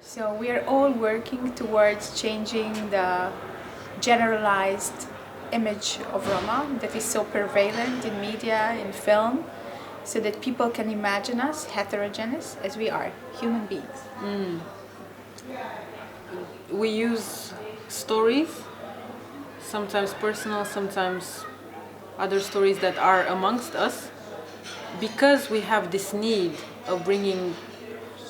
So we are all working towards changing the generalized image of Roma that is so prevalent in media, in film, so that people can imagine us heterogeneous as we are, human beings. We use stories, sometimes personal, sometimes other stories that are amongst us, because we have this need of bringing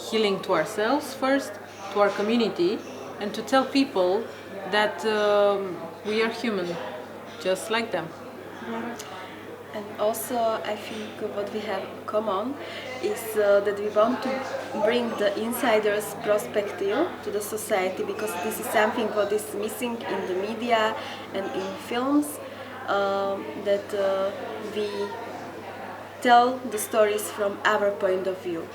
healing to ourselves first, to our community, and to tell people that we are human, just like them. And also, I think what we have in common is that we want to bring the insider's perspective to the society, because this is something what is missing in the media and in films, that we tell the stories from our point of view.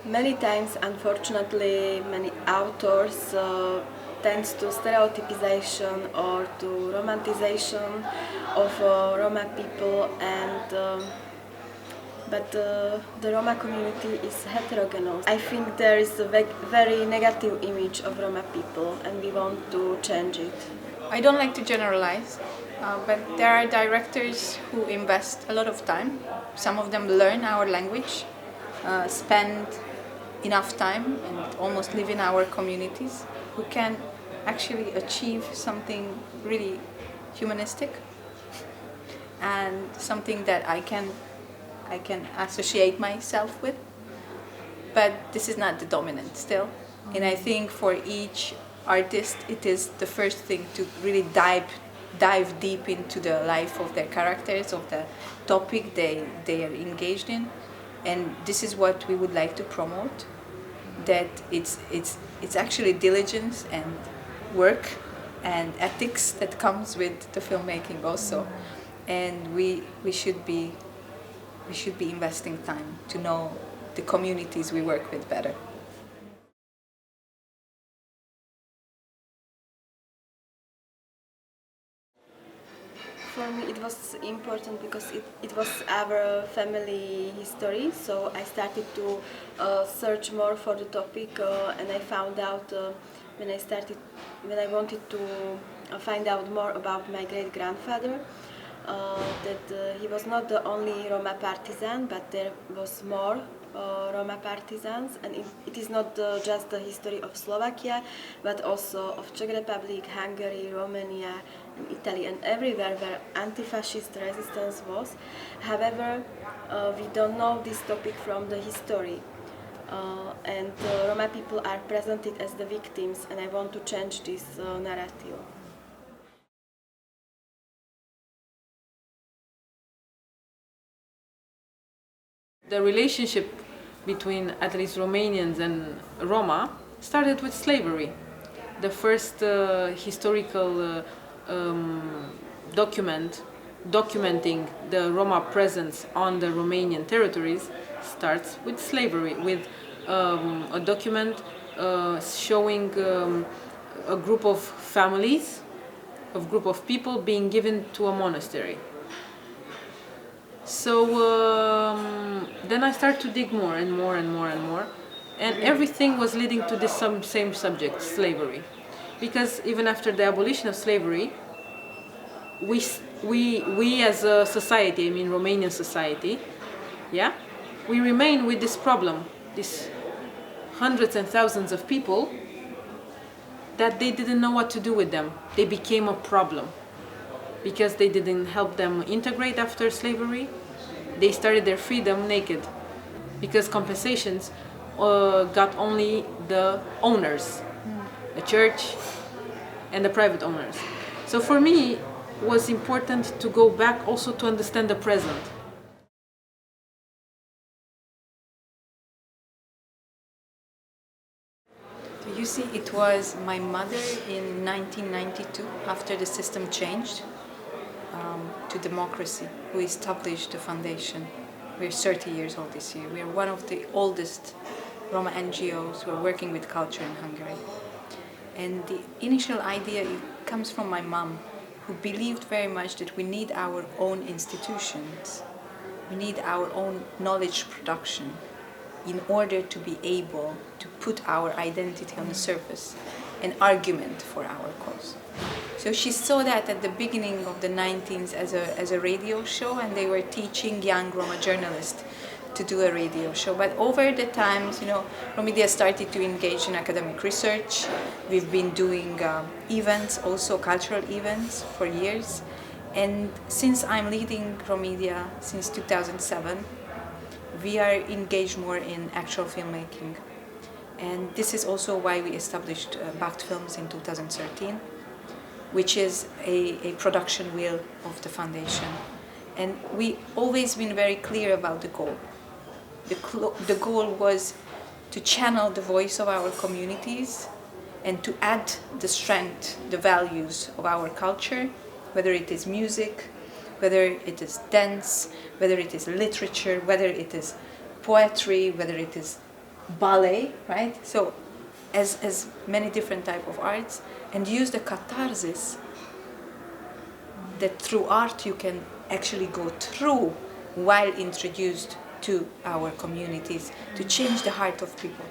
Many times, unfortunately, many authors tends to stereotypization or to romanticization of Roma people, and but the Roma community is heterogeneous. I think there is a very negative image of Roma people, and we want to change it. I don't like to generalize, but there are directors who invest a lot of time. Some of them learn our language, spend enough time and almost live in our communities, who can actually achieve something really humanistic and something that I can associate myself with. But this is not the dominant still. And I think for each artist it is the first thing to really dive deep into the life of their characters, of the topic they are engaged in. And this is what we would like to promote, that it's actually diligence and work and ethics that comes with the filmmaking also. And we should be investing time to know the communities we work with better. For me it was important because it was our family history, so I started to search more for the topic, and I found out when I wanted to find out more about my great-grandfather, that he was not the only Roma partisan, but there was more Roma partisans, and it is not just the history of Slovakia, but also of Czech Republic, Hungary, Romania, and Italy, and everywhere where anti-fascist resistance was. However, we don't know this topic from the history, and Roma people are presented as the victims, and I want to change this narrative. The relationship between at least Romanians and Roma started with slavery. The first historical document documenting the Roma presence on the Romanian territories starts with slavery, with a document showing a group of families, a group of people being given to a monastery. So then I started to dig more and more and more and more, and everything was leading to this same subject, slavery. Because even after the abolition of slavery, we as a society, I mean Romanian society, yeah, we remain with this problem, these hundreds and thousands of people that they didn't know what to do with them. They became a problem because they didn't help them integrate after slavery. They started their freedom naked because compensations got only the owners, the church and the private owners. So for me, it was important to go back also to understand the present. So you see, it was my mother in 1992, after the system changed to democracy, who established the foundation. We're 30 years old this year. We are one of the oldest Roma NGOs who are working with culture in Hungary. And the initial idea comes from my mom, who believed very much that we need our own institutions. We need our own knowledge production. in order to be able to put our identity on the surface, an argument for our cause. So she saw that at the beginning of the 19th as a radio show, and they were teaching young Roma journalists to do a radio show. But over the times, Romedia started to engage in academic research. We've been doing events, also cultural events, for years. And since I'm leading Romedia since 2007, we are engaged more in actual filmmaking. And this is also why we established Bacht Films in 2013, which is a production wheel of the foundation. And we always been very clear about the goal. The goal was to channel the voice of our communities and to add the strength, the values of our culture, whether it is music, whether it is dance, whether it is literature, whether it is poetry, whether it is ballet, right? So as many different types of arts, and use the catharsis that through art you can actually go through while introduced to our communities to change the heart of people.